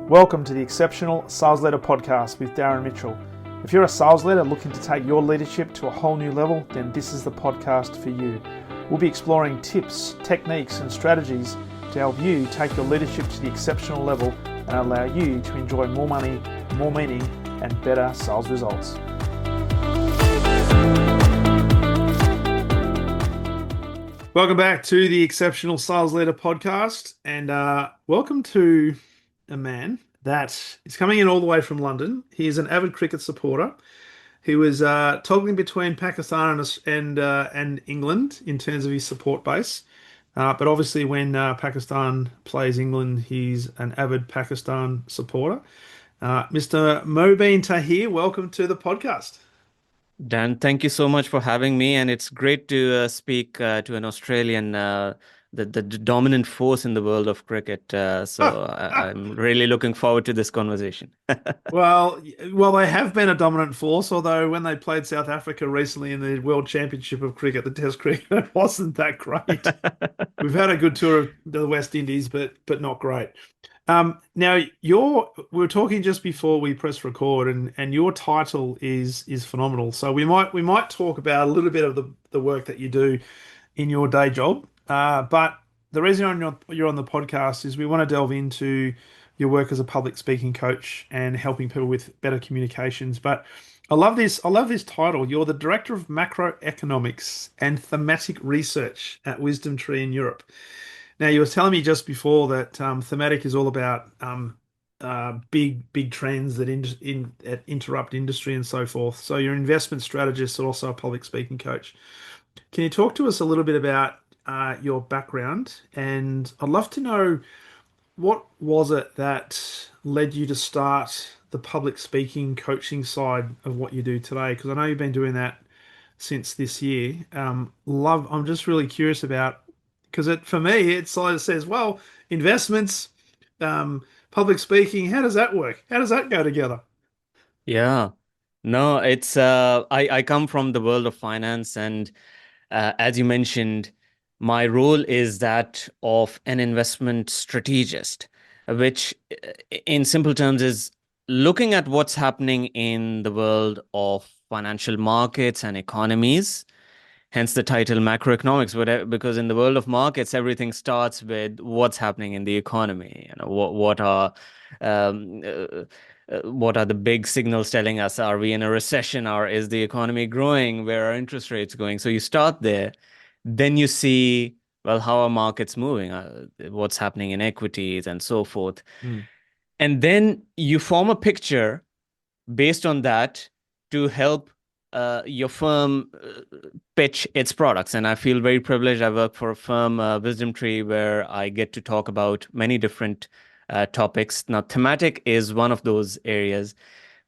Welcome to the Exceptional Sales Leader Podcast with Darren Mitchell. If you're a sales leader looking to take your leadership to a whole new level, then this is the podcast for you. We'll be exploring tips, techniques, and strategies to help you take your leadership to the exceptional level and allow you to enjoy more money, more meaning, and better sales results. Welcome back to the Exceptional Sales Leader Podcast, and welcome to a man that is coming in all the way from London. He is an avid cricket supporter. He was toggling between Pakistan and England in terms of his support base. But obviously when Pakistan plays England, he's an avid Pakistan supporter. Mr. Mobeen Tahir, welcome to the podcast. Dan, thank you so much for having me, and it's great to speak to an Australian, the dominant force in the world of cricket. I'm really looking forward to this conversation. Well, they have been a dominant force, although when they played South Africa recently in the World Championship of Cricket, the Test cricket, it wasn't that great. We've had a good tour of the West Indies, but not great. Now we were talking just before we press record, and your title is phenomenal. So we might talk about a little bit of the work that you do in your day job. But the reason you're on the podcast is we want to delve into your work as a public speaking coach and helping people with better communications. But I love this title. You're the Director of Macroeconomics and Thematic Research at WisdomTree in Europe. Now, you were telling me just before that thematic is all about big trends that interrupt industry and so forth. So you're an investment strategist and also a public speaking coach. Can you talk to us a little bit about your background? And I'd love to know, what was it that led you to start the public speaking coaching side of what you do today? Because I know you've been doing that since this year. I'm just really curious about, because for me, it sort of says, well, investments, public speaking, how does that work? How does that go together? Yeah, no, it's I come from the world of finance, and as you mentioned, my role is that of an investment strategist, which in simple terms is looking at what's happening in the world of financial markets and economies. Hence the title macroeconomics, because in the world of markets, everything starts with what's happening in the economy. Um, uh, what are the big signals telling us? Are we in a recession, or is the economy growing? Where are interest rates going? So you start there. Then you see, well, how are markets moving? What's happening in equities and so forth. And then you form a picture based on that to help your firm pitch its products. And I feel very privileged. I work for a firm, WisdomTree, where I get to talk about many different topics. Now, thematic is one of those areas.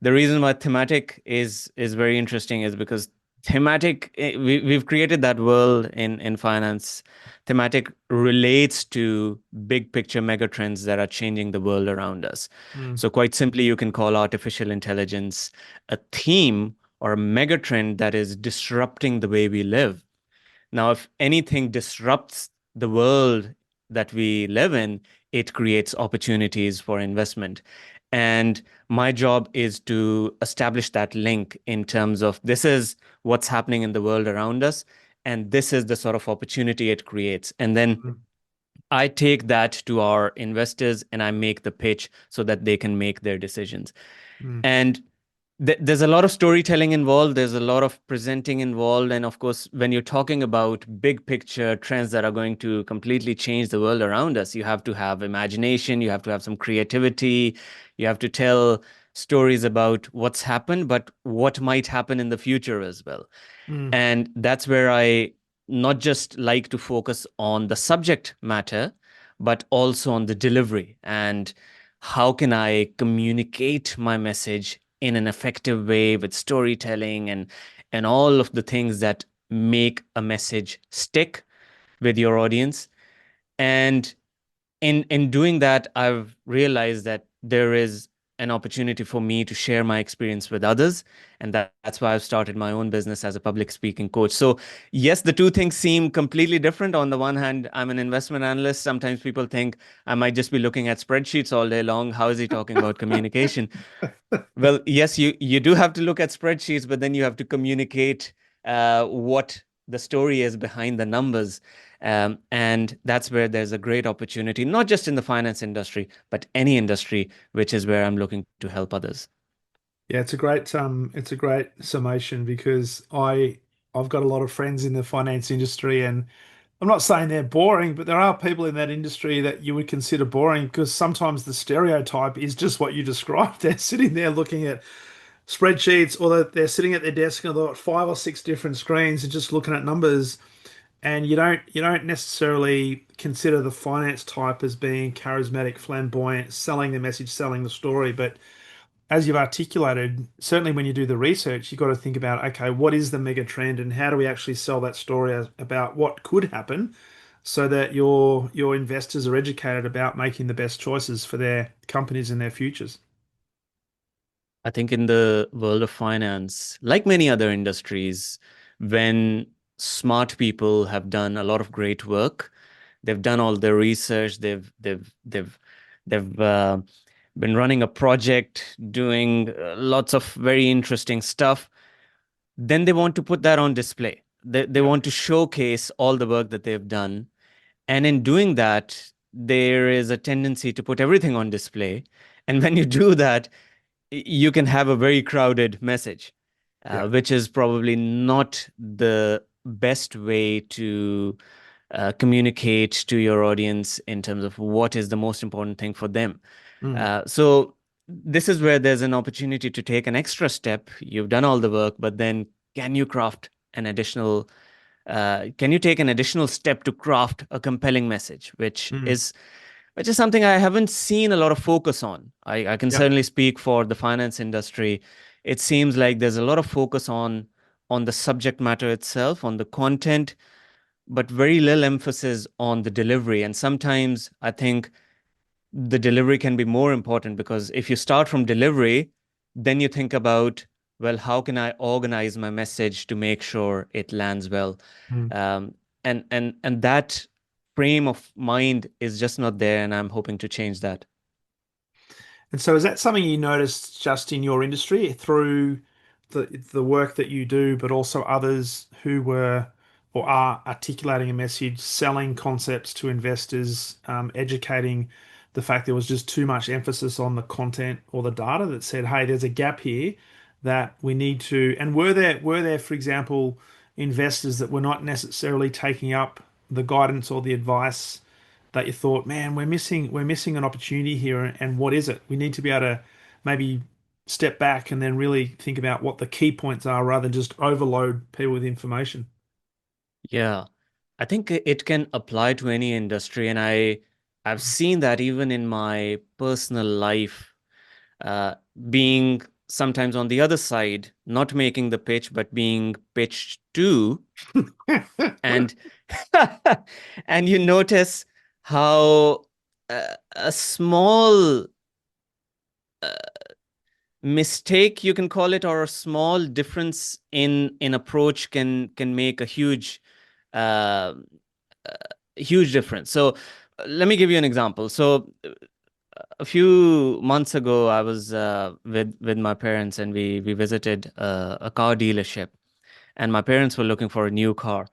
The reason why thematic is very interesting is because thematic, we've created that world in finance. Thematic relates to big picture megatrends that are changing the world around us. So quite simply, you can call artificial intelligence a theme or a megatrend that is disrupting the way we live. Now, if anything disrupts the world that we live in, it creates opportunities for investment. And my job is to establish that link in terms of this is what's happening in the world around us, and this is the sort of opportunity it creates. And then I take that to our investors and I make the pitch so that they can make their decisions. And there's a lot of storytelling involved. There's a lot of presenting involved. And of course, when you're talking about big picture trends that are going to completely change the world around us, you have to have imagination. You have to have some creativity. You have to tell stories about what's happened, but what might happen in the future as well. And that's where I not just like to focus on the subject matter, but also on the delivery and how can I communicate my message in an effective way with storytelling and all of the things that make a message stick with your audience. And in doing that, I've realized that there is an opportunity for me to share my experience with others. And that's why I've started my own business as a public speaking coach. So, yes, the two things seem completely different. On the one hand, I'm an investment analyst. Sometimes people think I might just be looking at spreadsheets all day long. How is he talking about communication? Well, yes, you do have to look at spreadsheets, but then you have to communicate what the story is behind the numbers. And that's where there's a great opportunity, not just in the finance industry, but any industry, which is where I'm looking to help others. Yeah, it's a great summation because I've got a lot of friends in the finance industry, and I'm not saying they're boring, but there are people in that industry that you would consider boring because sometimes the stereotype is just what you described. They're sitting there looking at spreadsheets, or they're sitting at their desk and they've got five or six different screens and just looking at numbers. And you don't necessarily consider the finance type as being charismatic, flamboyant, selling the message, selling the story. But as you've articulated, certainly when you do the research, you've got to think about, okay, what is the mega trend and how do we actually sell that story about what could happen so that your investors are educated about making the best choices for their companies and their futures. I think in the world of finance, like many other industries, when smart people have done a lot of great work, they've done all their research, they've been running a project, doing lots of very interesting stuff, then they want to put that on display. They Yep. want to showcase all the work that they've done. And in doing that, there is a tendency to put everything on display. And when you do that, you can have a very crowded message, Yeah. which is probably not the best way to communicate to your audience in terms of what is the most important thing for them. Mm. So this is where there's an opportunity to take an extra step. You've done all the work, but then can you craft an additional can you take an additional step to craft a compelling message, Mm. which is something I haven't seen a lot of focus on. I can Yep. certainly speak for the finance industry. It seems like there's a lot of focus on the subject matter itself, on the content, but very little emphasis on the delivery. And sometimes I think the delivery can be more important because if you start from delivery, then you think about, well, how can I organize my message to make sure it lands well? Mm. And that frame of mind is just not there, and I'm hoping to change that. And so is that something you noticed just in your industry through the work that you do, but also others who were or are articulating a message, selling concepts to investors, educating the fact there was just too much emphasis on the content or the data that said, hey, there's a gap here that we need to, and were there, for example, investors that were not necessarily taking up the guidance or the advice that you thought, man, we're missing an opportunity here, and what is it? We need to be able to maybe step back and then really think about what the key points are rather than just overload people with information. Yeah, I think it can apply to any industry, and I've seen that even in my personal life, uh, being sometimes on the other side, not making the pitch, but being pitched to, and and you notice how a small mistake, you can call it, or a small difference in approach can make a uh, huge difference. So let me give you an example. So a few months ago, I was with my parents, and we visited a car dealership, and my parents were looking for a new car,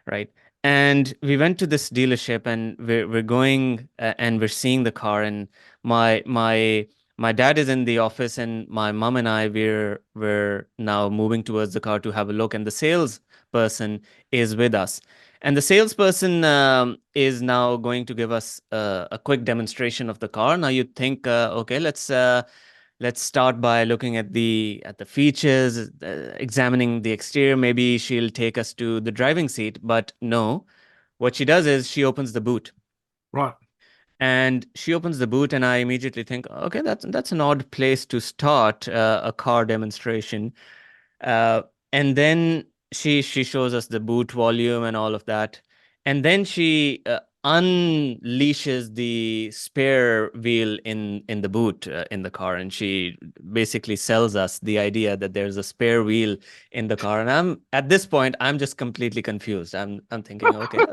right? And we went to this dealership, and we're going and we're seeing the car, and my my my dad is in the office, and my mom and I we're now moving towards the car to have a look, and the salesperson is with us. And the salesperson is now going to give us a quick demonstration of the car. Now you think, okay, let's start by looking at the features, examining the exterior. Maybe she'll take us to the driving seat, but no. What she does is she opens the boot. Right. And she opens the boot, and I immediately think, okay, that's an odd place to start a car demonstration. Uh, and then she shows us the boot volume and all of that. And then she unleashes the spare wheel in the boot in the car, and she basically sells us the idea that there's a spare wheel in the car. And I'm at this point, I'm just completely confused. I'm thinking, okay,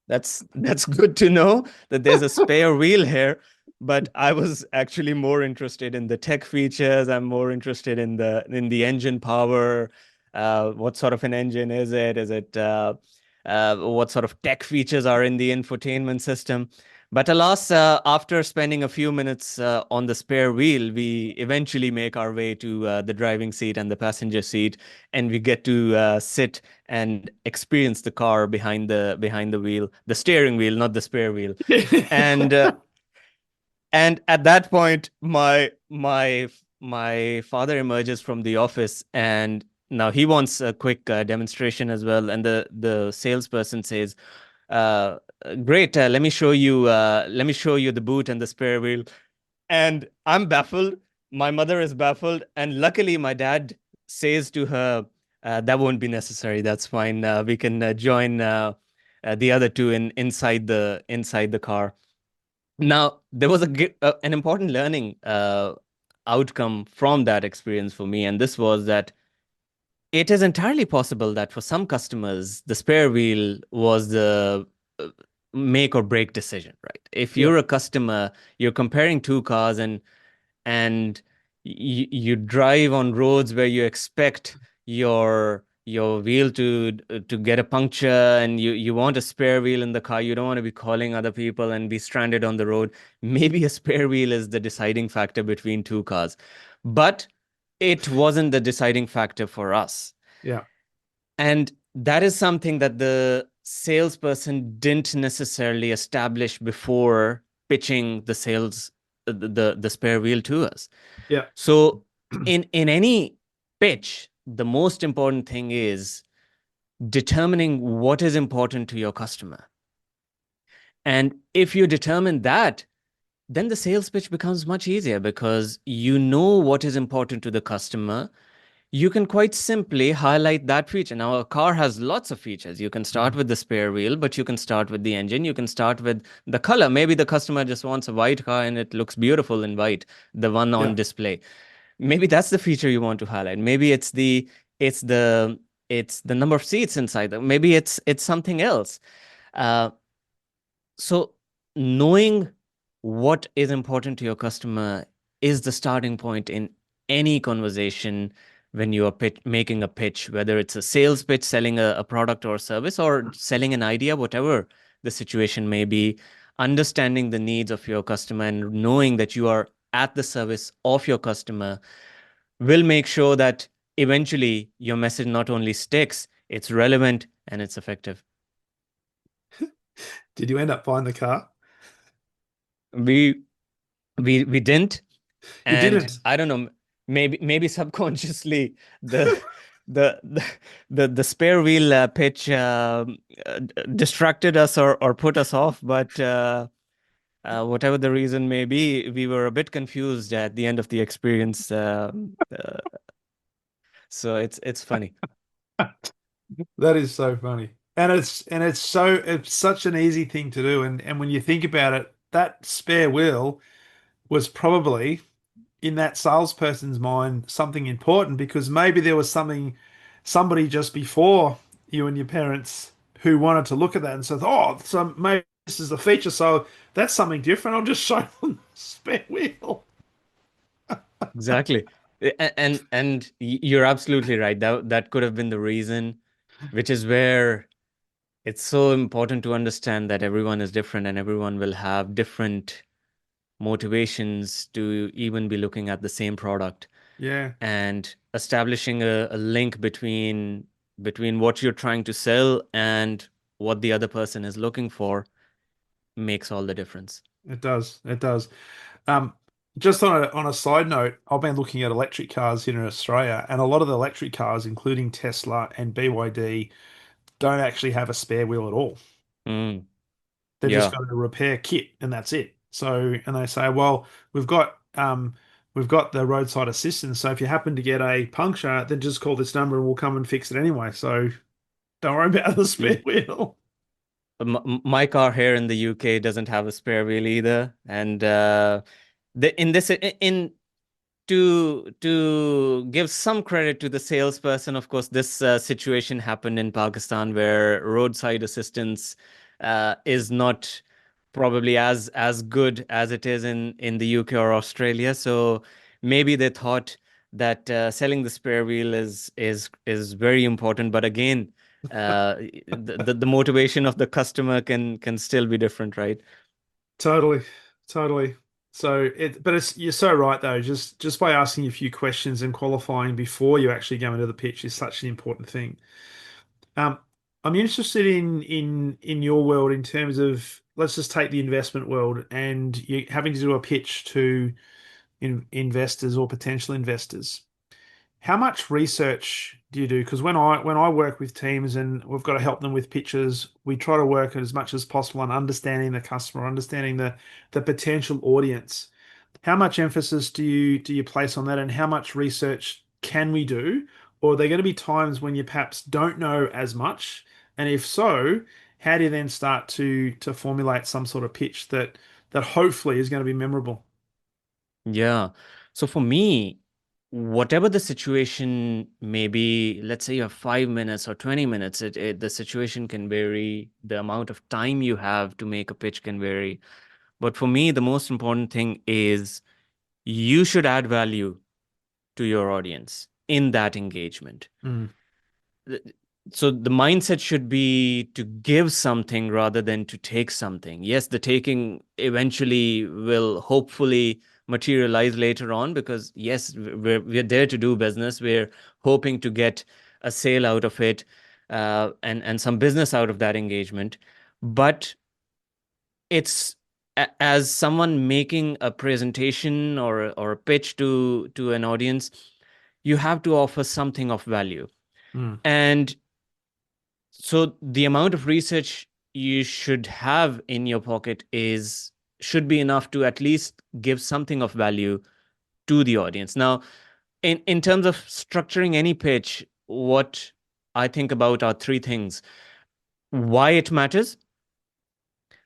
that's good to know that there's a spare wheel here. But I was actually more interested in the tech features. I'm more interested in the engine power. What sort of an engine is it? Is it what sort of tech features are in the infotainment system? But alas, after spending a few minutes on the spare wheel, we eventually make our way to the driving seat and the passenger seat, and we get to sit and experience the car behind the wheel, the steering wheel, not the spare wheel. And at that point, my father emerges from the office, and now he wants a quick demonstration as well. And the salesperson says, uh, "Great, let me show you the boot and the spare wheel." And I'm baffled. My mother is baffled, and luckily, my dad says to her, "That won't be necessary. That's fine. We can join the other two inside the car." Now, there was an important learning outcome from that experience for me, and this was that it is entirely possible that for some customers, the spare wheel was the uh, make or break decision, right? If Yeah. you're a customer, you're comparing two cars, and you drive on roads where you expect your wheel to get a puncture, and you want a spare wheel in the car. You don't want to be calling other people and be stranded on the road. Maybe a spare wheel is the deciding factor between two cars, but it wasn't the deciding factor for us. Yeah. And that is something that the salesperson didn't necessarily establish before pitching the sales the spare wheel to us. Yeah. So in any pitch, the most important thing is determining what is important to your customer. And if you determine that, then the sales pitch becomes much easier because you know what is important to the customer. You can quite simply highlight that feature. Now, a car has lots of features. You can start Mhm. with the spare wheel, but you can start with the engine. You can start with the color. Maybe the customer just wants a white car and it looks beautiful in white, the one on Yeah. display. Maybe that's the feature you want to highlight. Maybe it's the it's the number of seats inside. Maybe it's something else. Uh, so knowing what is important to your customer is the starting point in any conversation when you are making a pitch, whether it's a sales pitch, selling a product or service, or selling an idea, whatever the situation may be. Understanding the needs of your customer and knowing that you are at the service of your customer will make sure that eventually your message not only sticks, it's relevant and it's effective. Did you end up buying the car? We we didn't, You and didn't. I don't know, maybe subconsciously the the the spare wheel pitch distracted us or put us off, but whatever the reason may be, we were a bit confused at the end of the experience. Uh, so it's funny. That is so funny. And it's such an easy thing to do. And when you think about it, that spare wheel was probably in that salesperson's mind something important because maybe there was somebody just before you and your parents who wanted to look at that and said, "Oh, so maybe this is the feature, so that's something different. I'll just show them the spare wheel." Exactly. And you're absolutely right. That could have been the reason, which is where it's so important to understand that everyone is different and everyone will have different motivations to even be looking at the same product, Yeah, and establishing a link between what you're trying to sell and what the other person is looking for makes all the difference. it does. It does. Um, just on a side note, I've been looking at electric cars here in Australia, and a lot of the electric cars, including Tesla and BYD, don't actually have a spare wheel at all. Mm, They've just yeah. got a repair kit, and that's it. So, and they say, well, we've got the roadside assistance. So if you happen to get a puncture, then just call this number and we'll come and fix it anyway. So don't worry about the spare Mm. wheel. My car here in the UK doesn't have a spare wheel either, and in this in to give some credit to the salesperson, of course, this situation happened in Pakistan where roadside assistance is not probably as good as it is in the UK or Australia. So maybe they thought that selling the spare wheel is very important. But again, the motivation of the customer can still be different, right? Totally, totally. But you're so right though. Just by asking a few questions and qualifying before you actually go into the pitch is such an important thing. Um, I'm interested in your world in terms of let's just take the investment world and you having to do a pitch to investors or potential investors. How much research do you do? Because when I work with teams and we've got to help them with pitches, we try to work as much as possible on understanding the customer, understanding the potential audience. How much emphasis do you place on that, and how much research can we do? Or are there going to be times when you perhaps don't know as much? And if so, how do you then start to formulate some sort of pitch that hopefully is going to be memorable? Yeah. So for me, whatever the situation may be, let's say you have 5 minutes or 20 minutes, the situation can vary. The amount of time you have to make a pitch can vary. But for me, the most important thing is you should add value to your audience in that engagement. Mm, So the mindset should be to give something rather than to take something. Yes, the taking eventually will hopefully materialize later on because yes, we're there to do business. We're hoping to get a sale out of it, and some business out of that engagement. But it's as someone making a presentation or a pitch to an audience, you have to offer something of value. mm, And so the amount of research you should have in your pocket is should be enough to at least give something of value to the audience. Now, in terms of structuring any pitch, what I think about are three things. Why it matters.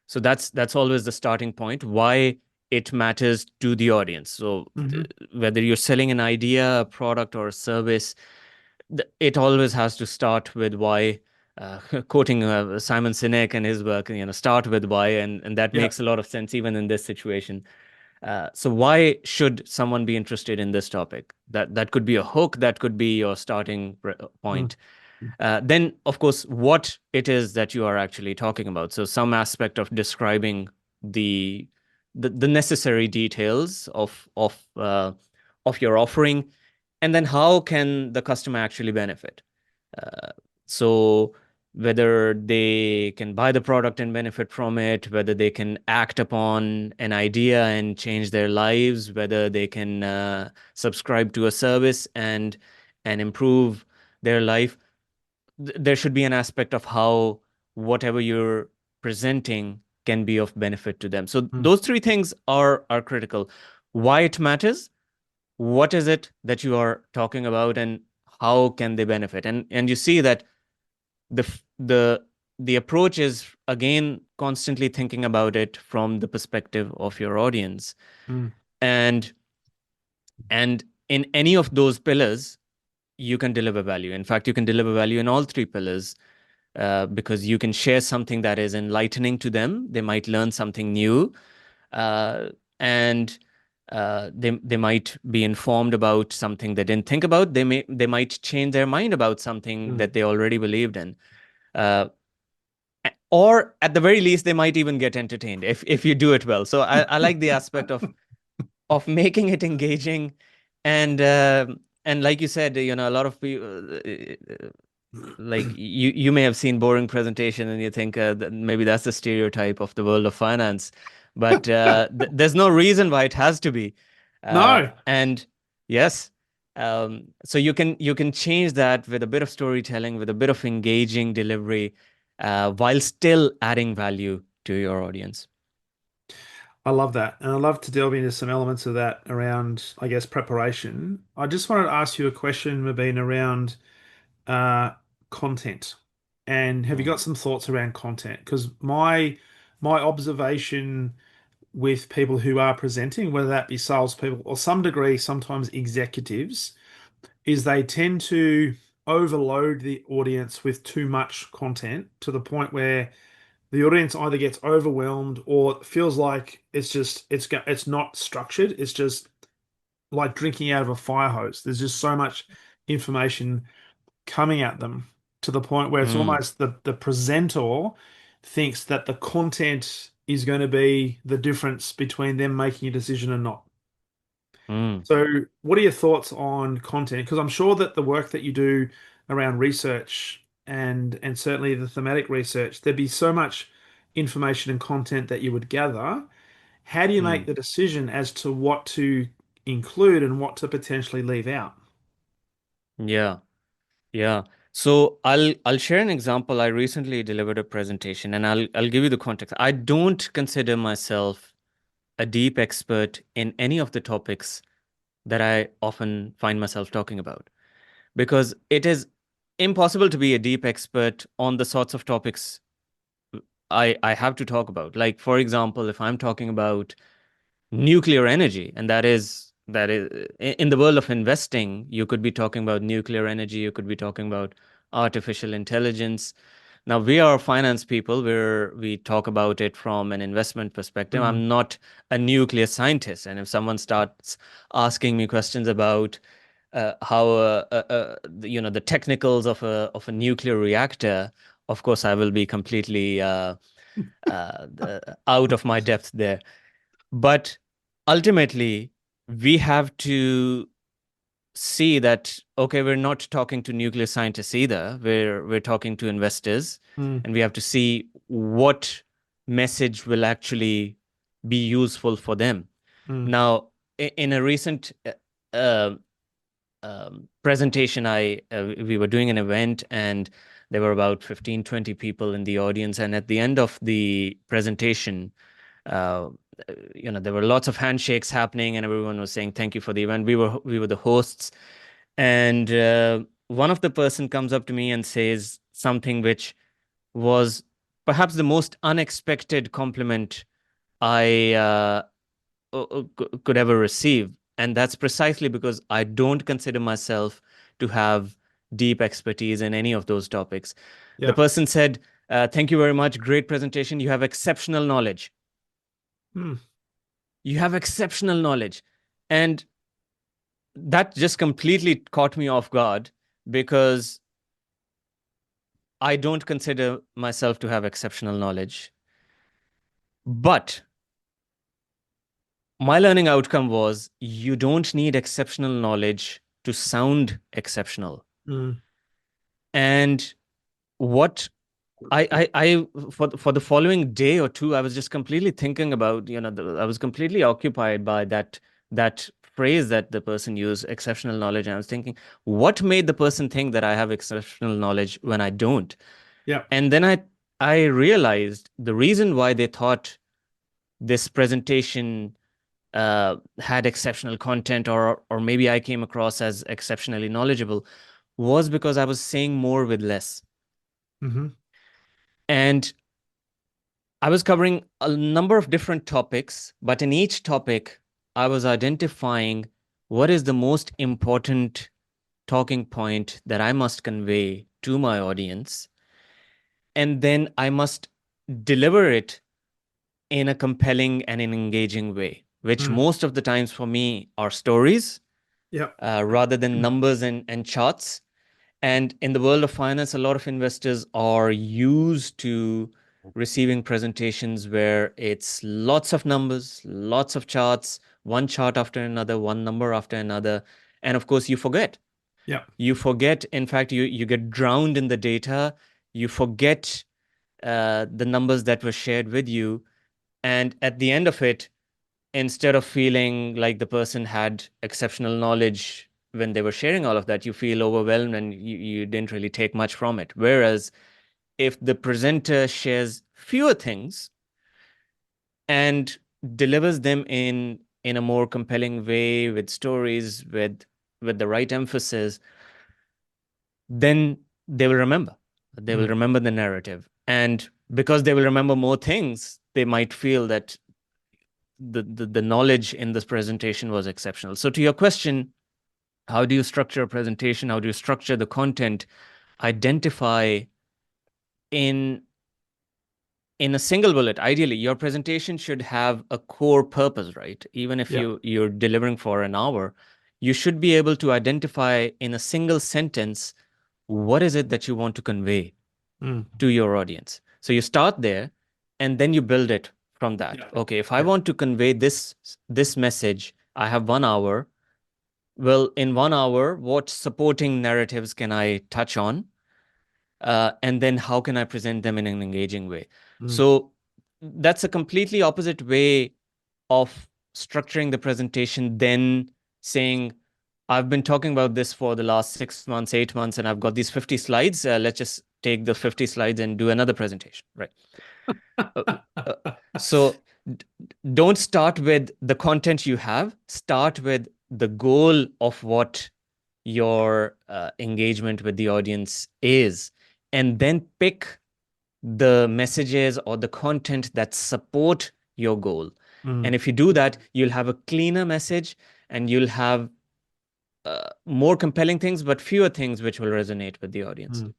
So that's always the starting point. Why it matters to the audience. So hmm whether you're selling an idea, a product, or a service, it always has to start with why. Quoting Simon Sinek and his work, start with why, and that Yeah. makes a lot of sense even in this situation. So why should someone be interested in this topic? That could be a hook, that could be your starting Mm, point. Then, of course, what it is that you are actually talking about. So some aspect of describing the the necessary details of your offering, and then how can the customer actually benefit. Uh, so whether they can buy the product and benefit from it, whether they can act upon an idea and change their lives, whether they can subscribe to a service and improve their life. There should be an aspect of how whatever you're presenting can be of benefit to them. So mm, those three things are critical. Why it matters, what is it that you are talking about, and how can they benefit. And you see that the the approach is again constantly thinking about it from the perspective of your audience. mm, And and in any of those pillars you can deliver value. In fact, you can deliver value in all three pillars, because you can share something that is enlightening to them. They might learn something new, uh, and they might be informed about something they didn't think about. They might change their mind about something mm. that they already believed in, uh, or at the very least, they might even get entertained if you do it well. So I like the aspect of making it engaging, and and like you said, a lot of people, like you may have seen boring presentation and you think that maybe that's the stereotype of the world of finance, but there's no reason why it has to be. No, And yes, so you can change that with a bit of storytelling, with a bit of engaging delivery, while still adding value to your audience. I love that. And I'd love to delve into some elements of that around, I guess, preparation. I just wanted to ask you a question, Mabeen, around uh, content. And have you Mm, got some thoughts around content? Because my observation with people who are presenting, whether that be salespeople or some degree, sometimes executives, is they tend to overload the audience with too much content to the point where the audience either gets overwhelmed or feels like it's not structured. It's just like drinking out of a fire hose. There's just so much information coming at them to the point where it's mm, almost the presenter thinks that the content is going to be the difference between them making a decision and not. mm, So, what are your thoughts on content? Because I'm sure that the work that you do around research and certainly the thematic research, there'd be so much information and content that you would gather. How do you make mm. the decision as to what to include and what to potentially leave out? Yeah, yeah. So I'll share an example. I recently delivered a presentation, and I'll give you the context. I don't consider myself a deep expert in any of the topics that I often find myself talking about, because it is impossible to be a deep expert on the sorts of topics I have to talk about. Like, for example, if I'm talking about nuclear energy, and that is in the world of investing, you could be talking about nuclear energy, you could be talking about artificial intelligence. Now, we are finance people where we talk about it from an investment perspective. Mm, I'm not a nuclear scientist, and if someone starts asking me questions about how the technicals of a nuclear reactor, of course I will be completely out of my depth there. But ultimately, we have to see that, okay, we're not talking to nuclear scientists either. We're talking to investors, mm, and we have to see what message will actually be useful for them. mm, Now, in a recent uh, presentation, I we were doing an event, and there were about 15, 20 people in the audience, and at the end of the presentation, uh, there were lots of handshakes happening, and everyone was saying thank you for the event. We were the hosts, and one of the person comes up to me and says something which was perhaps the most unexpected compliment I could ever receive. And that's precisely because I don't consider myself to have deep expertise in any of those topics. The yeah. person said, thank you very much. Great presentation. You have exceptional knowledge. Mm, You have exceptional knowledge. And that just completely caught me off guard, because I don't consider myself to have exceptional knowledge. But my learning outcome was you don't need exceptional knowledge to sound exceptional. mm, And what I for the following day or two, I was just completely thinking about, I was completely occupied by that phrase that the person used, exceptional knowledge. And I was thinking, what made the person think that I have exceptional knowledge when I don't? yeah. And then I realized the reason why they thought this presentation had exceptional content, or maybe I came across as exceptionally knowledgeable, was because I was saying more with less. Hmm. And I was covering a number of different topics, but in each topic, I was identifying what is the most important talking point that I must convey to my audience. And then I must deliver it in a compelling and an engaging way, which Mm, most of the times for me are stories yeah. rather than numbers and charts. And in the world of finance, a lot of investors are used to receiving presentations where it's lots of numbers, lots of charts, one chart after another, one number after another. And of course, you forget. Yeah. You forget, in fact, you get drowned in the data. You forget the numbers that were shared with you. And at the end of it, instead of feeling like the person had exceptional knowledge when they were sharing all of that, you feel overwhelmed and you didn't really take much from it. Whereas if the presenter shares fewer things and delivers them in a more compelling way, with stories, with the right emphasis, then they will remember. They will Mm. remember the narrative. And because they will remember more things, they might feel that the knowledge in this presentation was exceptional. So to your question, how do you structure a presentation? How do you structure the content? Identify in a single bullet. Ideally, your presentation should have a core purpose, right? Even if Yeah. you're delivering for an hour, you should be able to identify in a single sentence what is it that you want to convey Mm. to your audience. So you start there and then you build it from that. Yeah. Okay, if I Yeah. want to convey this message, I have 1 hour. Well, in 1 hour, what supporting narratives can I touch on? And then how can I present them in an engaging way? Mm. So that's a completely opposite way of structuring the presentation than saying, I've been talking about this for the last 6 months, 8 months, and I've got these 50 slides. Let's just take the 50 slides and do another presentation, right? Uh, uh, so d- don't start with the content you have, start with the goal of what your engagement with the audience is, and then pick the messages or the content that support your goal. And Mm. if you do that, you'll have a cleaner message and you'll have more compelling things, but fewer things which will resonate with the audience. Mm.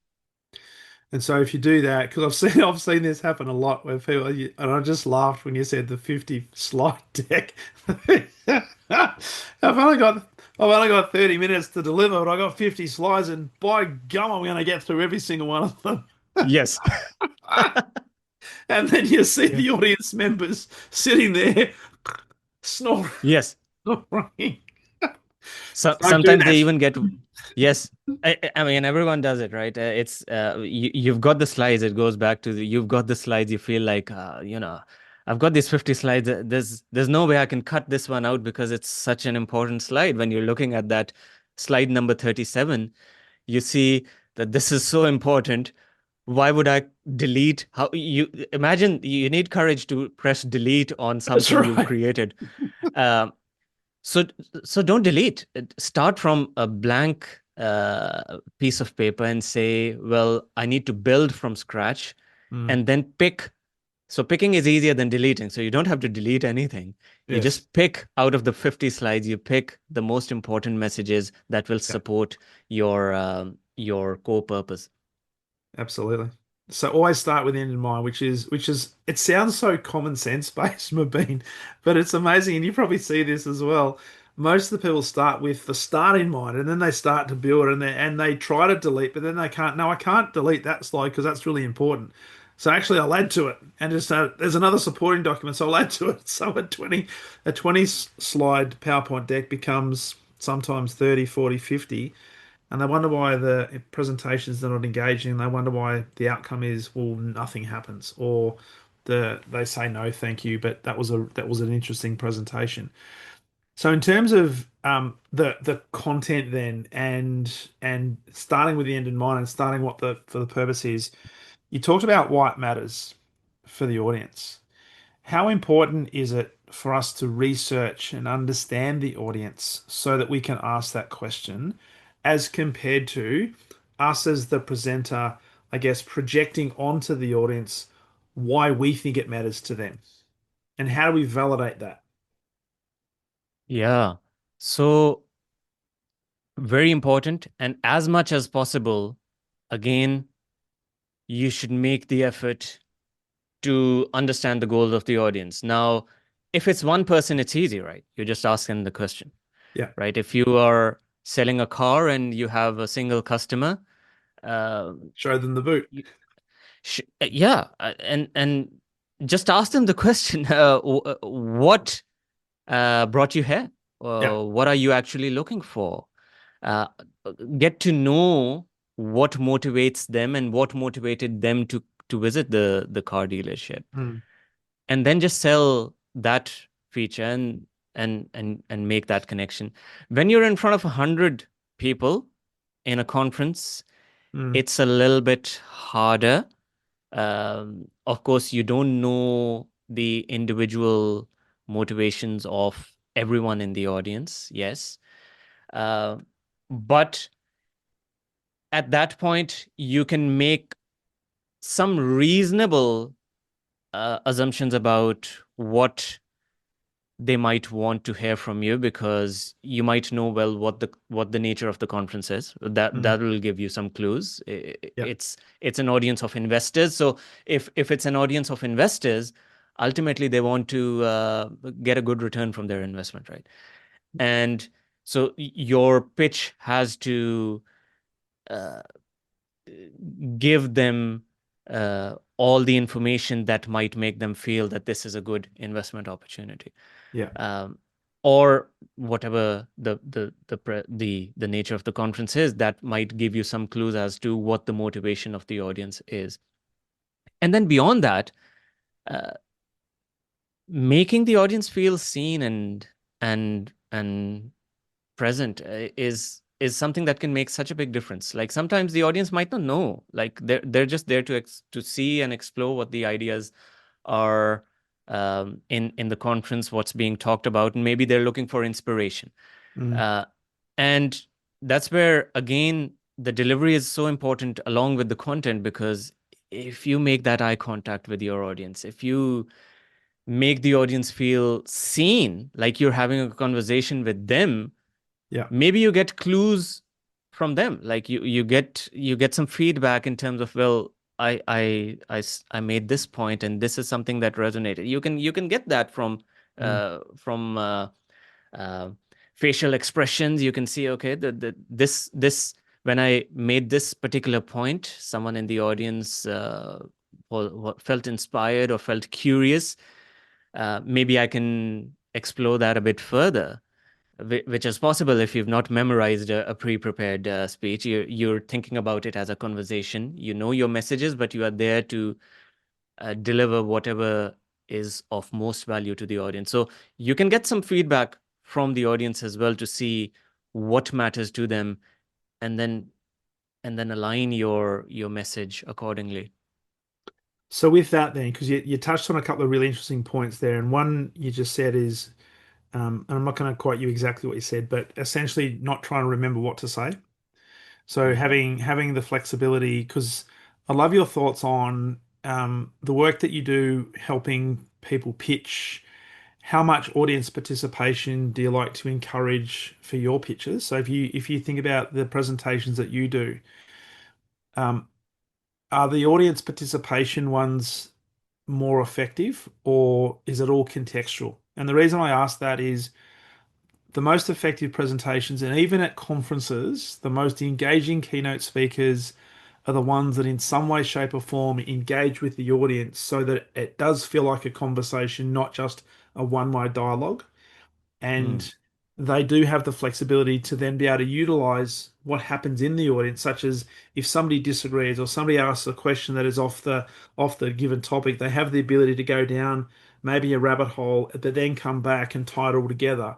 And so if you do that, because I've seen this happen a lot where people, and I just laughed when you said the 50 slide deck. I've only got 30 minutes to deliver, but I got 50 slides, and by gum, I'm going to get through every single one of them. Yes. And then you see Yeah. the audience members sitting there snoring. Yes. Snoring. So Don't do sometimes they that. even get, yes. I mean, everyone does it, right? It's you've got the slides. It goes back to you've got the slides. You feel like, I've got these 50 slides. There's no way I can cut this one out because it's such an important slide. When you're looking at that slide number 37, you see that this is so important. Why would I delete? How you imagine you need courage to press delete on That's something you've right. created. Um, so so don't delete. Start from a blank piece of paper and say, well, I need to build from scratch, Mm, and then pick. So picking is easier than deleting. So you don't have to delete anything. You yes. just pick out of the 50 slides. You pick the most important messages that will Yeah. support your core purpose. Absolutely. So always start with the end in mind, which is it sounds so common sense based, Mabeen, but it's amazing, and you probably see this as well. Most of the people start with the start in mind, and then they start to build, and they try to delete, but then they can't. No, I can't delete that slide because that's really important. So actually, I'll add to it, and just there's another supporting document, so I'll add to it. So a 20 slide PowerPoint deck becomes sometimes 30, 40, 50. And they wonder why the presentations are not engaging. And they wonder why the outcome is, well, nothing happens, or they say no, thank you. But that was an interesting presentation. So in terms of the content then, and starting with the end in mind, and starting what the for the purpose is, you talked about why it matters for the audience. How important is it for us to research and understand the audience so that we can ask that question, as compared to us as the presenter, I guess, projecting onto the audience why we think it matters to them? And how do we validate that? Yeah. So very important. And as much as possible, again, you should make the effort to understand the goals of the audience. Now, if it's one person, it's easy, right? You just ask them the question, Yeah, right? If you are selling a car and you have a single customer, uh, show them the boot. you, yeah, and just ask them the question: what brought you here? Yeah. What are you actually looking for? Uh, get to know what motivates them and what motivated them to visit the car dealership, Mm, and then just sell that feature and make that connection. When you're in front of 100 people in a conference, mm, it's a little bit harder. Of course, you don't know the individual motivations of everyone in the audience, yes. Uh, but at that point, you can make some reasonable assumptions about what they might want to hear from you, because you might know well what the nature of the conference is. That Mm. will give you some clues. Yeah. It's an audience of investors. So if it's an audience of investors, ultimately they want to get a good return from their investment, right? And so your pitch has to uh, give them all the information that might make them feel that this is a good investment opportunity, Yeah. um, or whatever the nature of the conference is, that might give you some clues as to what the motivation of the audience is. And then beyond that, uh, making the audience feel seen and present is something that can make such a big difference. Like sometimes the audience might not know, like they're just there to see and explore what the ideas are, in the conference, what's being talked about, and maybe they're looking for inspiration. Mm. Uh, and that's where, again, the delivery is so important along with the content, because if you make that eye contact with your audience, if you make the audience feel seen, like you're having a conversation with them, Yeah. maybe you get clues from them. Like you get some feedback in terms of, well, I made this point and this is something that resonated. You can get that Mm. from uh, facial expressions. You can see, okay, this when I made this particular point, someone in the audience felt inspired or felt curious. Maybe I can explore that a bit further, which is possible if you've not memorized a pre-prepared speech. You're thinking about it as a conversation. You know your messages, but you are there to deliver whatever is of most value to the audience. So you can get some feedback from the audience as well to see what matters to them, and then align your message accordingly. So with that then, because you touched on a couple of really interesting points there, and one you just said is, and I'm not going to quote you exactly what you said, but essentially not trying to remember what to say. So Mm. having the flexibility, because I love your thoughts on the work that you do helping people pitch. How much audience participation do you like to encourage for your pitches? So if you think about the presentations that you do, um, are the audience participation ones more effective, or is it all contextual? And the reason I ask that is the most effective presentations, and even at conferences, the most engaging keynote speakers are the ones that in some way, shape, or form engage with the audience so that it does feel like a conversation, not just a one-way dialogue. Mm. And they do have the flexibility to then be able to utilize what happens in the audience, such as if somebody disagrees or somebody asks a question that is off the given topic, they have the ability to go down maybe a rabbit hole, but then come back and tie it all together.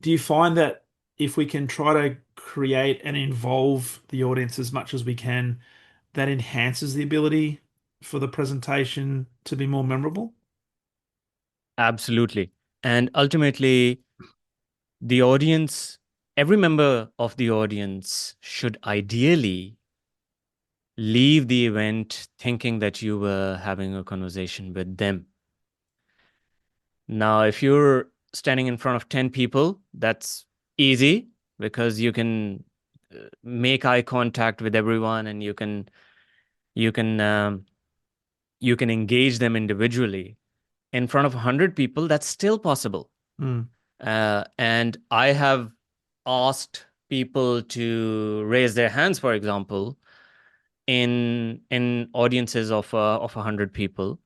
Do you find that if we can try to create and involve the audience as much as we can, that enhances the ability for the presentation to be more memorable? Absolutely. And ultimately, the audience, every member of the audience should ideally leave the event thinking that you were having a conversation with them. Now, if you're standing in front of 10 people, that's easy, because you can make eye contact with everyone, and you can you can engage them individually. In front of 100 people, that's still possible. Mm. And I have asked people to raise their hands, for example, in audiences of 100 people,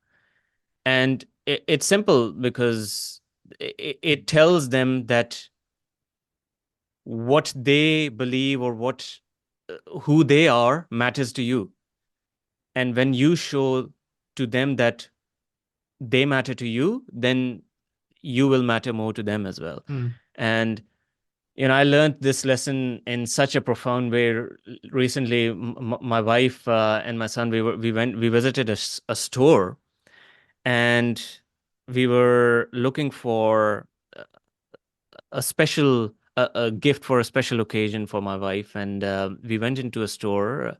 and it's simple, because it tells them that what they believe, or what who they are, matters to you. And when you show to them that they matter to you, then you will matter more to them as well. Mm. And I learned this lesson in such a profound way recently. My wife and my son, we visited a store, and we were looking for a gift for a special occasion for my wife, and we went into a store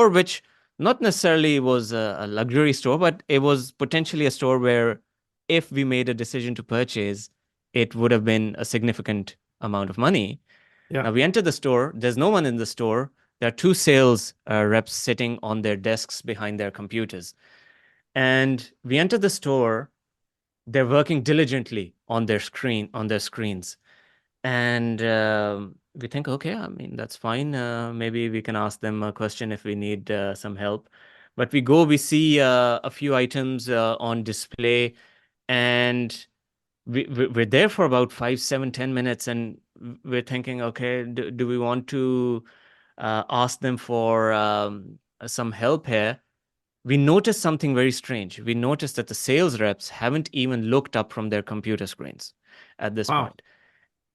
which not necessarily was a luxury store, but it was potentially a store where if we made a decision to purchase, it would have been a significant amount of money. Yeah. Now we enter the store, there's no one in the store. There are two sales reps sitting on their desks behind their computers. And we enter the store, they're working diligently on their screens. And we think, okay, I mean, that's fine. Maybe we can ask them a question if we need some help. But we see a few items on display, and we're there for about 5, 7, 10 minutes, and we're thinking, okay, do we want to ask them for some help here? We noticed something very strange. We noticed that the sales reps haven't even looked up from their computer screens at this Wow. point.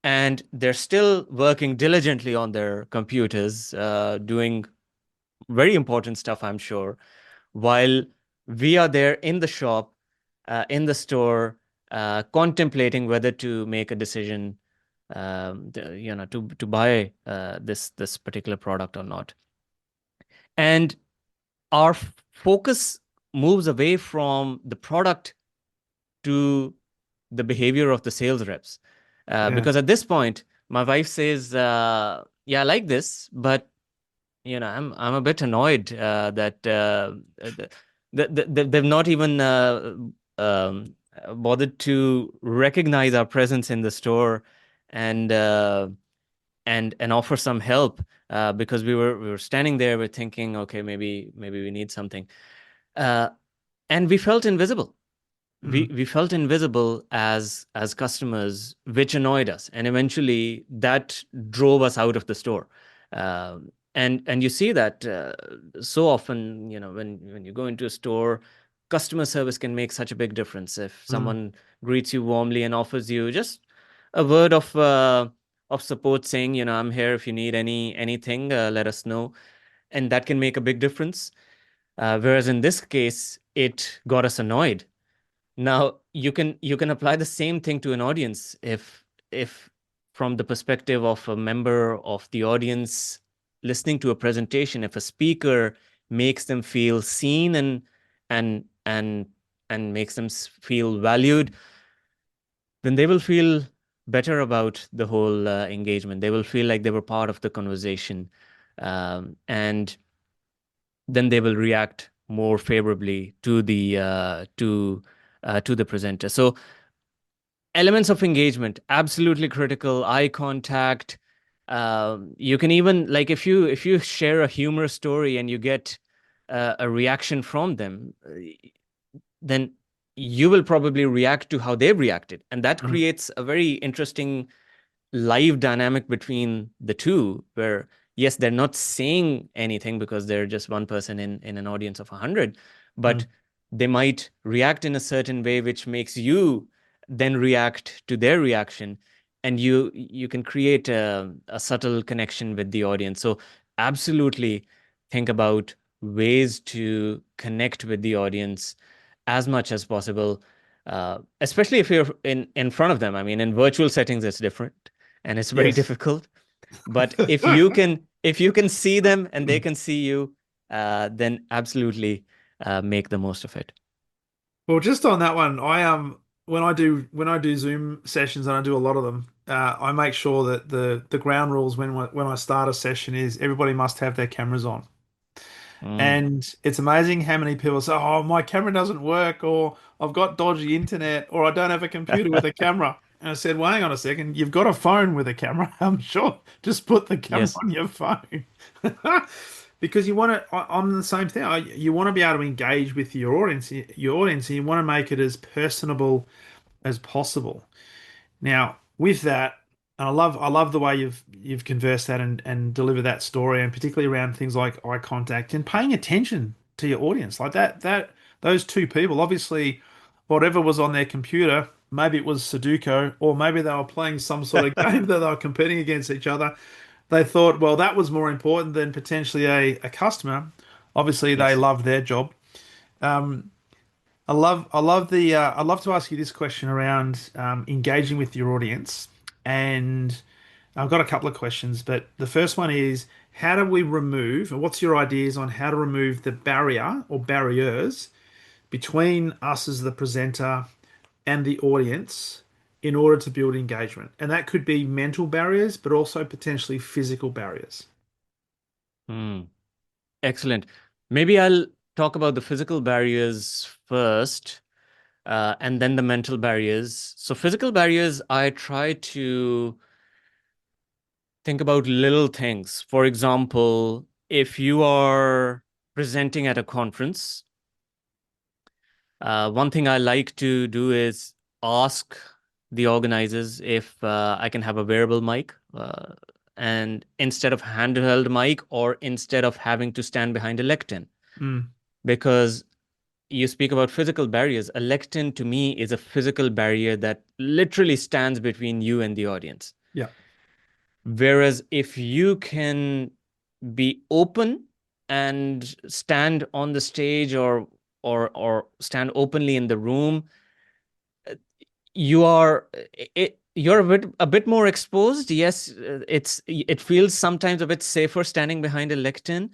And they're still working diligently on their computers, doing very important stuff, I'm sure, while we are there in the shop, in the store, contemplating whether to make a decision, to buy this particular product or not. And our focus moves away from the product to the behavior of the sales reps. Yeah. Because at this point, my wife says, "Yeah, I like this, but I'm a bit annoyed that they've not even um, bothered to recognize our presence in the store and and offer some help because we were standing there, we're thinking, okay, maybe we need something, uh, and we felt invisible. Mm. We felt invisible as customers, which annoyed us, and eventually that drove us out of the store. And you see that so often, when you go into a store, customer service can make such a big difference. If Mm. someone greets you warmly and offers you just a word of support, saying, I'm here if you need anything, let us know, and that can make a big difference. Whereas in this case, it got us annoyed. Now you can apply the same thing to an audience. If from the perspective of a member of the audience listening to a presentation, if a speaker makes them feel seen and and and makes them feel valued, then they will feel better about the whole engagement. They will feel like they were part of the conversation, and then they will react more favorably to the presenter. So elements of engagement absolutely critical. Eye contact. You can even, like, if you share a humorous story and you get a reaction from them, then you will probably react to how they've reacted, and that Mm. creates a very interesting live dynamic between the two, where yes, they're not saying anything because they're just one person in an audience of 100, but Mm. they might react in a certain way which makes you then react to their reaction, and you can create a subtle connection with the audience. So absolutely think about ways to connect with the audience as much as possible, especially if you're in front of them. I mean, in virtual settings it's different and it's very Yes. difficult. But if you can see them and they can see you, then absolutely make the most of it. Well, just on that one, when I do Zoom sessions, and I do a lot of them, I make sure that the ground rules when I start a session is everybody must have their cameras on. Mm. And it's amazing how many people say, "Oh, my camera doesn't work," or "I've got dodgy internet," or "I don't have a computer with a camera." And I said, "Well, hang on a second. You've got a phone with a camera. I'm sure. Just put the camera Yes. on your phone." Because you want to, I'm the same thing. You want to be able to engage with your audience, and you want to make it as personable as possible. Now, with that, and I love the way you've conversed that and delivered that story, and particularly around things like eye contact and paying attention to your audience. Like that those two people, obviously, whatever was on their computer, maybe it was Sudoku, or maybe they were playing some sort of game that they were competing against each other. They thought, well, that was more important than potentially a customer. Obviously, they Yes. loved their job. Um, I'd love to ask you this question around engaging with your audience, and I've got a couple of questions, but the first one is how do we remove, or what's your ideas on how to remove the barrier or barriers between us as the presenter and the audience in order to build engagement? And that could be mental barriers, but also potentially physical barriers. Hmm. Excellent. Maybe I'll talk about the physical barriers first, and then the mental barriers. So, physical barriers, I try to think about little things. For example, if you are presenting at a conference, one thing I like to do is ask the organizers if I can have a wearable mic, and instead of handheld mic, or instead of having to stand behind a lectern. Mm, Because you speak about physical barriers. A lectern to me is a physical barrier that literally stands between you and the audience. yeah. Whereas if you can be open and stand on the stage, or stand openly in the room, you are you're a bit more exposed. Yes, it feels sometimes a bit safer standing behind a lectern,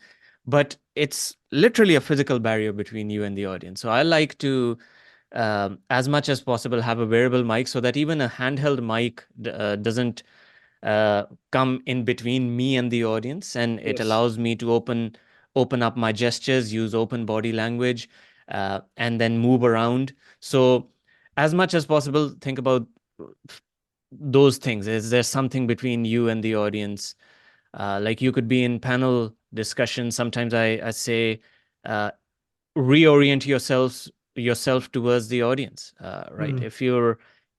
but it's literally a physical barrier between you and the audience. So I like to, as much as possible, have a wearable mic so that even a handheld mic doesn't uh, come in between me and the audience, and it Yes. allows me to open up my gestures, use open body language, and then move around. So as much as possible, think about those things. Is there something between you and the audience? Like, you could be in panel discussion. Sometimes I say, uh, reorient yourself towards the audience, right? Mm,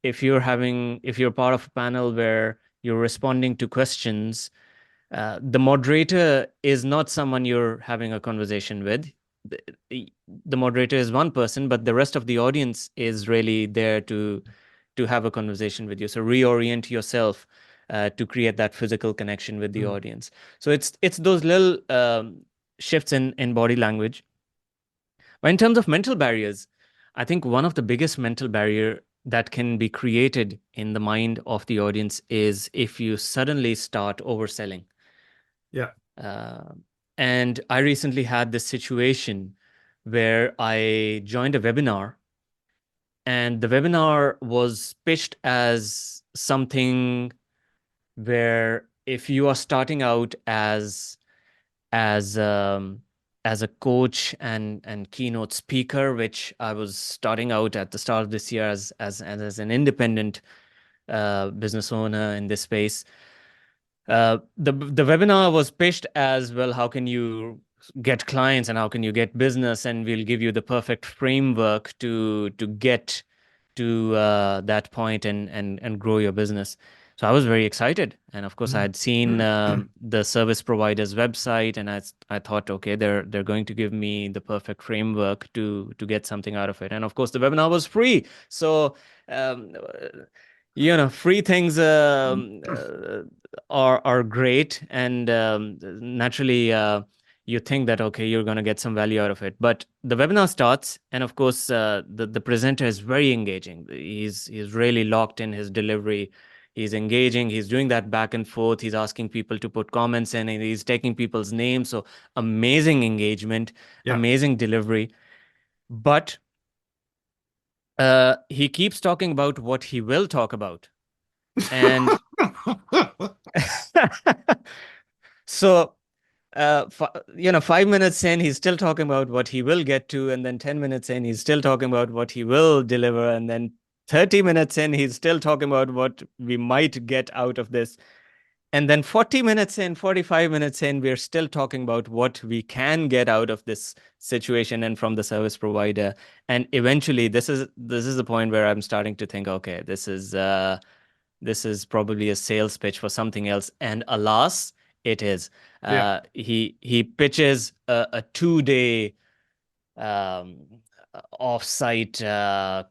If you're part of a panel where you're responding to questions, the moderator is not someone you're having a conversation with. The moderator is one person, but the rest of the audience is really there to have a conversation with you. So reorient yourself to create that physical connection with the mm, audience. So it's those little shifts in body language. But in terms of mental barriers, I think one of the biggest mental barrier that can be created in the mind of the audience is if you suddenly start overselling. yeah. Uh, and I recently had this situation where I joined a webinar, and the webinar was pitched as something where if you are starting out as as a coach and keynote speaker, which I was starting out at the start of this year as an independent business owner in this space. The webinar was pitched as, well, how can you get clients and how can you get business, and we'll give you the perfect framework to get to that point and grow your business. So I was very excited, and of course I Mm. had seen the service provider's website, and I thought, okay, they're going to give me the perfect framework to get something out of it. And of course the webinar was free, so um, free things are great, and naturally you think that, okay, you're going to get some value out of it. But the webinar starts, and of course the presenter is very engaging. He's really locked in his delivery. He's engaging, he's doing that back and forth, he's asking people to put comments in, and he's taking people's names. So amazing engagement, Yeah. amazing delivery. But he keeps talking about what he will talk about. And so, 5 minutes in, he's still talking about what he will get to, and then 10 minutes in, he's still talking about what he will deliver, and then 30 minutes in, he's still talking about what we might get out of this. And then 40 minutes in, 45 minutes in, we're still talking about what we can get out of this situation and from the service provider. And eventually, this is the point where I'm starting to think, okay, this is probably a sales pitch for something else. And alas, it is. Yeah. He pitches a 2-day um, off-site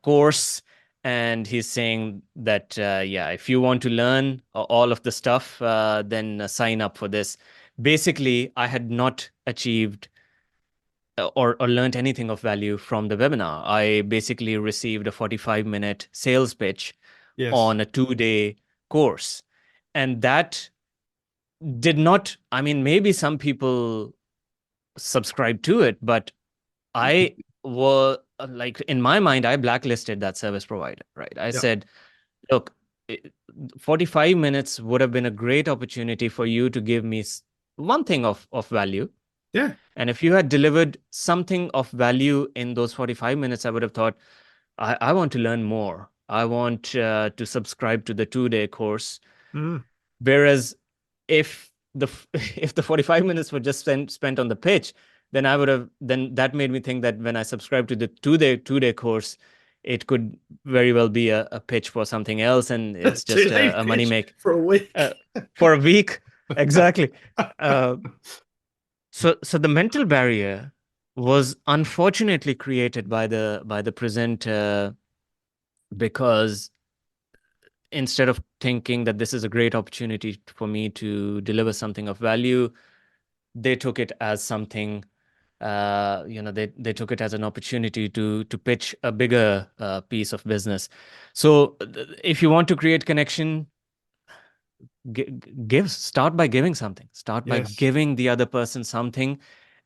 course, and he's saying that, yeah, if you want to learn all of the stuff, then sign up for this. Basically, I had not achieved or learned anything of value from the webinar. I basically received a 45-minute sales pitch Yes. on a 2-day course. And that did not, I mean, maybe some people subscribe to it, but I were like, in my mind, I blacklisted that service provider, right? I Yep. said, look, 45 minutes would have been a great opportunity for you to give me one thing of value. Yeah. And if you had delivered something of value in those 45 minutes, I would have thought, I want to learn more. I want to subscribe to the 2 day course. Mm. Whereas if the if the 45 minutes were just spent on the pitch, then I would have then that made me think that when I subscribed to the 2 day course, it could very well be a pitch for something else, and it's just Two-day a money pitch make for a week. uh, for a week. Exactly. Uh, so the mental barrier was unfortunately created by the presenter, because instead of thinking that this is a great opportunity for me to deliver something of value, they took it as something, they took it as an opportunity to pitch a bigger piece of business. So if you want to create connection, start by giving something, start by Yes. giving the other person something,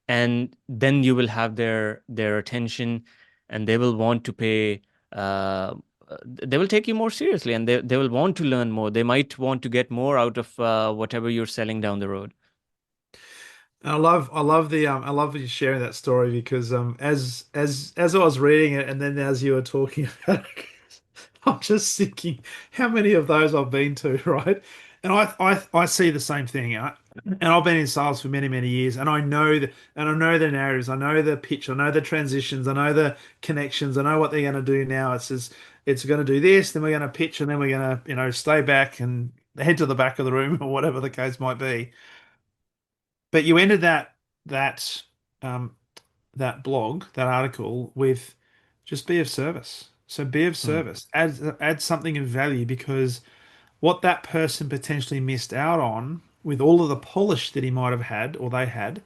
and then you will have their attention, and they will want to pay, they will take you more seriously, and they will want to learn more. They might want to get more out of whatever you're selling down the road. And I love you sharing that story because as I was reading it and then as you were talking about it, I'm just thinking how many of those I've been to, right? And I see the same thing. And I've been in sales for many, many years, and I know the narratives, I know the pitch, I know the transitions, I know the connections, I know what they're going to do now. It's going to do this, then we're going to pitch, and then we're going to, stay back and head to the back of the room or whatever the case might be. But you ended that um, that blog, that article with just be of service. So be of Mm, service. Add something of value because what that person potentially missed out on with all of the polish that he might have had or they had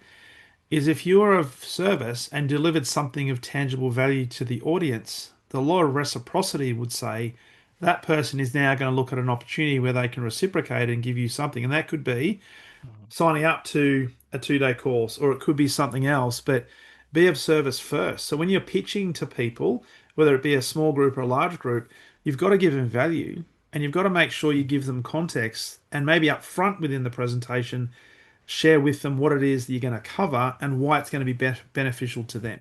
is if you are of service and delivered something of tangible value to the audience, the law of reciprocity would say that person is now going to look at an opportunity where they can reciprocate and give you something. And that could be mm, signing up to a 2 day course, or it could be something else, but be of service first. So when you're pitching to people, whether it be a small group or a large group, you've got to give them value and you've got to make sure you give them context and maybe up front within the presentation, share with them what it is that you're going to cover and why it's going to be beneficial to them.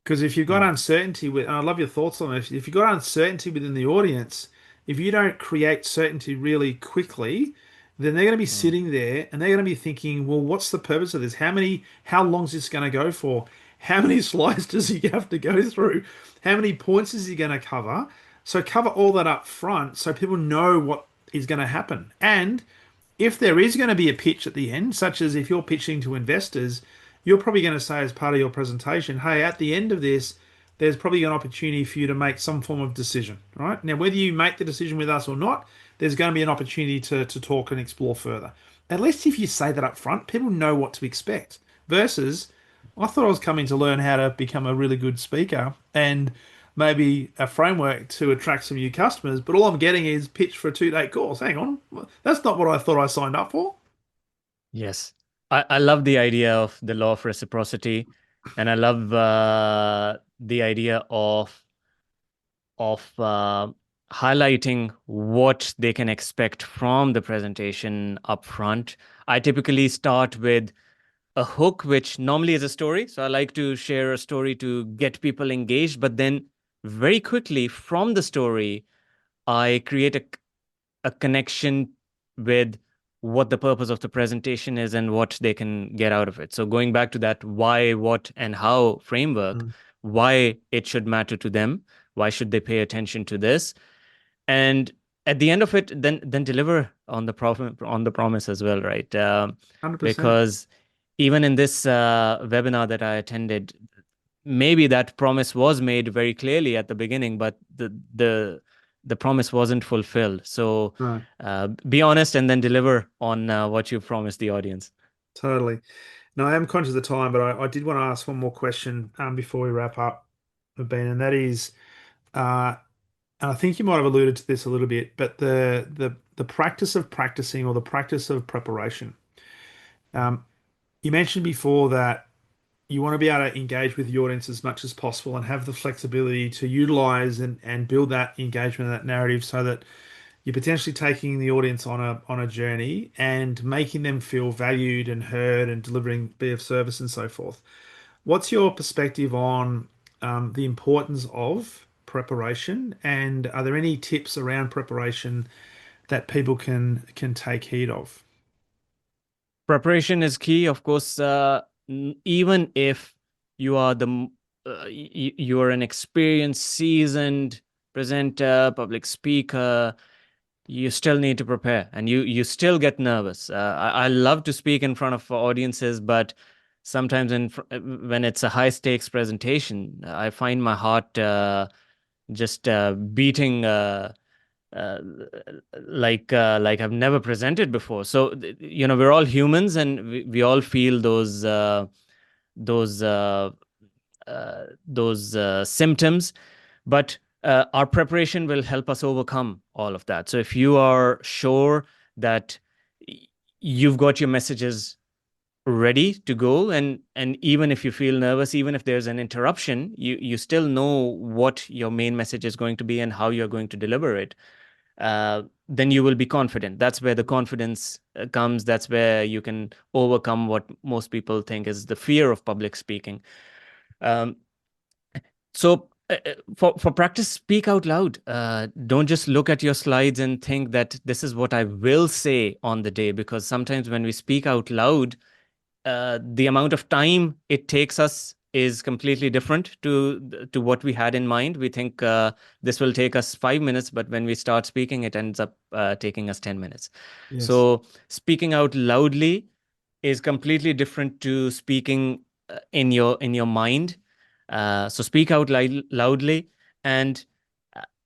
Because if you've got mm, uncertainty with, and I love your thoughts on this, if you've got uncertainty within the audience, if you don't create certainty really quickly, then they're going to be mm, sitting there and they're going to be thinking, well, what's the purpose of this? How long is this going to go for? How many slides does he have to go through? How many points is he going to cover? So cover all that up front so people know what is going to happen. And if there is going to be a pitch at the end, such as if you're pitching to investors, you're probably going to say as part of your presentation, hey, at the end of this, there's probably an opportunity for you to make some form of decision, right? Now, whether you make the decision with us or not, there's going to be an opportunity to talk and explore further. At least if you say that up front, people know what to expect. Versus, I thought I was coming to learn how to become a really good speaker and maybe a framework to attract some new customers, but all I'm getting is pitch for a 2 day course. Hang on, that's not what I thought I signed up for. yes. I love the idea of the law of reciprocity, and I love the idea of highlighting what they can expect from the presentation up front. I typically start with a hook, which normally is a story. So I like to share a story to get people engaged, but then very quickly from the story, I create a connection with what the purpose of the presentation is and what they can get out of it. So going back to that why, what, and how framework, Mm, why it should matter to them, why should they pay attention to this, and at the end of it, then deliver on the promise as well, right? 100%. Because even in this webinar that I attended, maybe that promise was made very clearly at the beginning, but the promise wasn't fulfilled. So No, be honest and then deliver on what you promised the audience. totally. No, I am conscious of the time, but I did want to ask one more question before we wrap up, Ben, and that is, uh, and I think you might have alluded to this a little bit, but the practice of practicing or the practice of preparation. Um, you mentioned before that you want to be able to engage with the audience as much as possible and have the flexibility to utilize and build that engagement, that narrative, so that you're potentially taking the audience on a journey and making them feel valued and heard and delivering be of service and so forth. What's your perspective on the importance of preparation, and are there any tips around preparation that people can take heed of? Preparation is key, of course. Even if you are you are an experienced, seasoned presenter, public speaker, you still need to prepare, and you still get nervous. I love to speak in front of audiences, but sometimes when it's a high stakes presentation, I find my heart just beating. Uh, like I've never presented before. So we're all humans, and we all feel those uh, those symptoms, but our preparation will help us overcome all of that. So if you are sure that you've got your messages ready to go, and even if you feel nervous, even if there's an interruption, you still know what your main message is going to be and how you're going to deliver it, then you will be confident. That's where the confidence comes. That's where you can overcome what most people think is the fear of public speaking. Um, for practice, speak out loud. Don't just look at your slides and think that this is what I will say on the day, because sometimes when we speak out loud, the amount of time it takes us is completely different to what we had in mind. We think this will take us 5 minutes, but when we start speaking, it ends up taking us 10 minutes. Yes. So speaking out loudly is completely different to speaking in your mind. So speak out loudly, and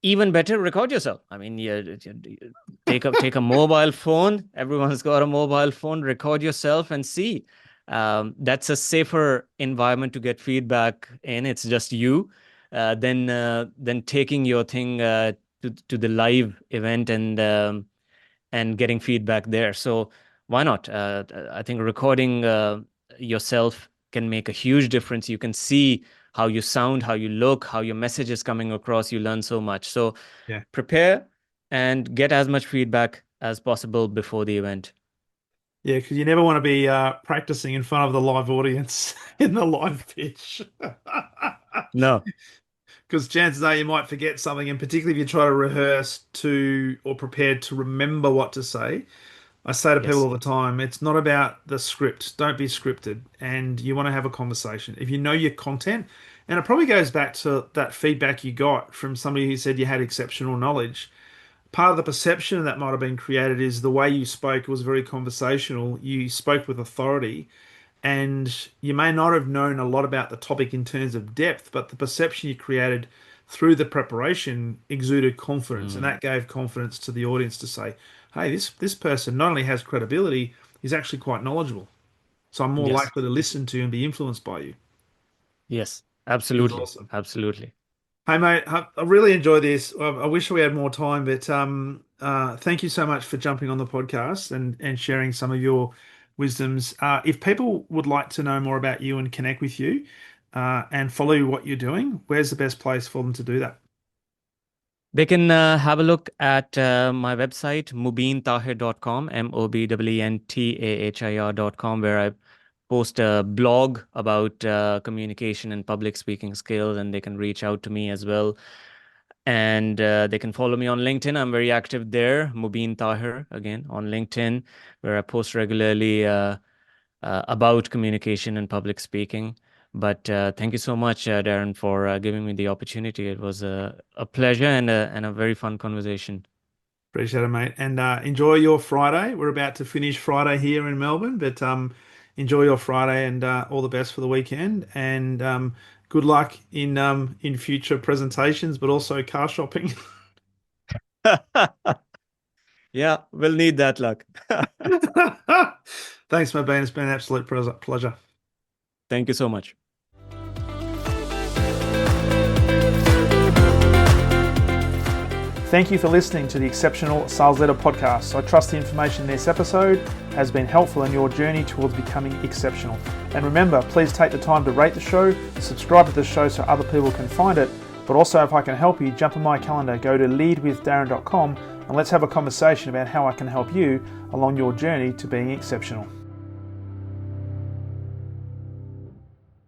even better, record yourself. I mean, take a mobile phone. Everyone's got a mobile phone. Record yourself and see. That's a safer environment to get feedback in. It's just you, than taking your thing to the live event and getting feedback there. So why not? I think recording yourself can make a huge difference. You can see how you sound, how you look, how your message is coming across. You learn so much. So Yeah. prepare and get as much feedback as possible before the event. Yeah, because you never want to be practicing in front of the live audience in the live pitch. No. Because chances are you might forget something, and particularly if you try to rehearse to or prepare to remember what to say. I say to people Yes. all the time, it's not about the script. Don't be scripted, and you want to have a conversation. If you know your content, and it probably goes back to that feedback you got from somebody who said you had exceptional knowledge. Part of the perception that might have been created is the way you spoke was very conversational. You spoke with authority, and you may not have known a lot about the topic in terms of depth, but the perception you created through the preparation exuded confidence, and Mm, that gave confidence to the audience to say, "Hey, this person not only has credibility, he's actually quite knowledgeable, so I'm more yes. likely to listen to and be influenced by you," Yes. which is Absolutely. awesome. Absolutely. Hey mate, I really enjoyed this. I wish we had more time, but thank you so much for jumping on the podcast and sharing some of your wisdoms. If people would like to know more about you and connect with you, and follow what you're doing, where's the best place for them to do that? They can have a look at my website, mobeentahir.com, mobeentahir.com, where I post a blog about communication and public speaking skills, and they can reach out to me as well. And they can follow me on LinkedIn. I'm very active there, Mobeen Tahir, again, on LinkedIn, where I post regularly about communication and public speaking. But thank you so much, Darren, for giving me the opportunity. It was a pleasure and a very fun conversation. Appreciate it, mate. And enjoy your Friday. We're about to finish Friday here in Melbourne, but enjoy your Friday and all the best for the weekend. And good luck in future presentations, but also car shopping. Yeah, we'll need that luck. Thanks, Mobeen. It's been an absolute pleasure. Thank you so much. Thank you for listening to the Exceptional Sales Leader Podcast. I trust the information in this episode has been helpful in your journey towards becoming exceptional. And remember, please take the time to rate the show, subscribe to the show so other people can find it, but also if I can help you, jump on my calendar, go to leadwithdarren.com and let's have a conversation about how I can help you along your journey to being exceptional.